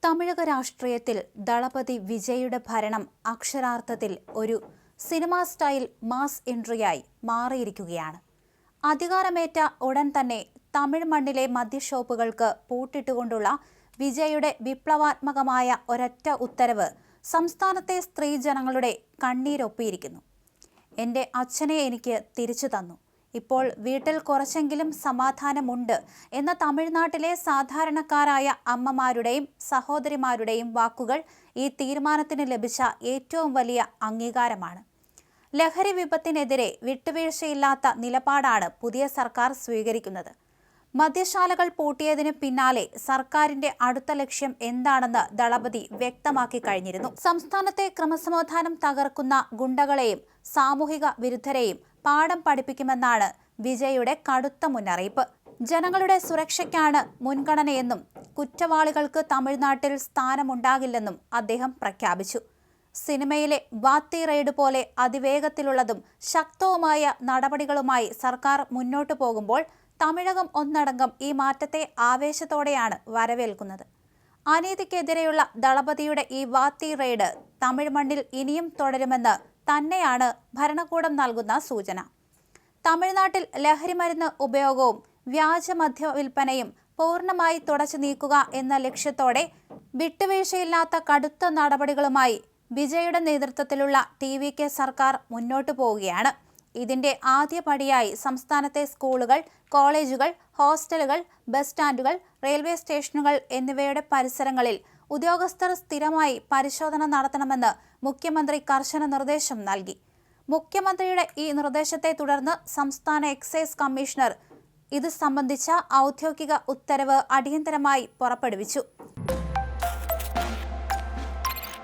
തമിഴക രാഷ്ട്രീയത്തിൽ ദളപതി വിജയുടെ ഭരണം അക്ഷരാർത്ഥത്തിൽ ഒരു സിനിമാ സ്റ്റൈൽ മാസ് എൻട്രിയായി മാറിയിരിക്കുകയാണ്. അധികാരമേറ്റ ഉടൻ തന്നെ തമിഴ് മണ്ണിലെ മദ്യഷോപ്പുകൾക്ക് പൂട്ടിട്ടുകൊണ്ടുള്ള വിജയുടെ വിപ്ലവാത്മകമായ ഒരൊറ്റ ഉത്തരവ് സംസ്ഥാനത്തെ സ്ത്രീജനങ്ങളുടെ കണ്ണീരൊപ്പിയിരിക്കുന്നു. എൻ്റെ അച്ഛനെ എനിക്ക് തിരിച്ചു തന്നു, ഇപ്പോൾ വീട്ടിൽ കുറച്ചെങ്കിലും സമാധാനമുണ്ട് എന്ന തമിഴ്നാട്ടിലെ സാധാരണക്കാരായ അമ്മമാരുടെയും സഹോദരിമാരുടെയും വാക്കുകൾ ഈ തീരുമാനത്തിന് ലഭിച്ച ഏറ്റവും വലിയ അംഗീകാരമാണ്. ലഹരി വിപത്തിനെതിരെ വിട്ടുവീഴ്ചയില്ലാത്ത നിലപാടാണ് പുതിയ സർക്കാർ സ്വീകരിക്കുന്നത്. മദ്യശാലകൾ പൂട്ടിയതിന് പിന്നാലെ സർക്കാരിന്റെ അടുത്ത ലക്ഷ്യം എന്താണെന്ന് ദളപതി വ്യക്തമാക്കി കഴിഞ്ഞിരുന്നു. സംസ്ഥാനത്തെ ക്രമസമാധാനം തകർക്കുന്ന ഗുണ്ടകളെയും സാമൂഹിക വിരുദ്ധരെയും പാഠം പഠിപ്പിക്കുമെന്നാണ് വിജയുടെ കടുത്ത മുന്നറിയിപ്പ്. ജനങ്ങളുടെ സുരക്ഷയ്ക്കാണ് മുൻഗണനയെന്നും കുറ്റവാളികൾക്ക് തമിഴ്നാട്ടിൽ സ്ഥാനമുണ്ടാകില്ലെന്നും അദ്ദേഹം പ്രഖ്യാപിച്ചു. സിനിമയിലെ വാത്തി റെയ്ഡ് പോലെ അതിവേഗത്തിലുള്ളതും ശക്തവുമായ നടപടികളുമായി സർക്കാർ മുന്നോട്ടു പോകുമ്പോൾ തമിഴകം ഒന്നടങ്കം ഈ മാറ്റത്തെ ആവേശത്തോടെയാണ് വരവേൽക്കുന്നത്. അനീതിക്കെതിരെയുള്ള ദളപതിയുടെ ഈ വാത്തി റെയ്ഡ് തമിഴ് മണ്ണിൽ ഇനിയും തുടരുമെന്ന് തന്നെയാണ് ഭരണകൂടം നൽകുന്ന സൂചന. തമിഴ്നാട്ടിൽ ലഹരിമരുന്ന് ഉപയോഗവും വ്യാജ മദ്യ വിൽപ്പനയും പൂർണ്ണമായി തുടച്ചു നീക്കുക എന്ന ലക്ഷ്യത്തോടെ വിട്ടുവീഴ്ചയില്ലാത്ത കടുത്ത നടപടികളുമായി വിജയുടെ നേതൃത്വത്തിലുള്ള TVK സർക്കാർ മുന്നോട്ടു പോവുകയാണ്. ഇതിന്റെ ആദ്യപടിയായി സംസ്ഥാനത്തെ സ്കൂളുകൾ, കോളേജുകൾ, ഹോസ്റ്റലുകൾ, ബസ് സ്റ്റാൻഡുകൾ, റെയിൽവേ സ്റ്റേഷനുകൾ എന്നിവയുടെ പരിസരങ്ങളിൽ ഉദ്യോഗസ്ഥർ സ്ഥിരമായി പരിശോധന നടത്തണമെന്ന് മുഖ്യമന്ത്രി കർശന നിർദ്ദേശം നൽകി. മുഖ്യമന്ത്രിയുടെ ഈ നിർദ്ദേശത്തെ തുടർന്ന് സംസ്ഥാന എക്സൈസ് കമ്മീഷണർ ഇത് സംബന്ധിച്ച ഔദ്യോഗിക ഉത്തരവ് അടിയന്തരമായി പുറപ്പെടുവിച്ചു.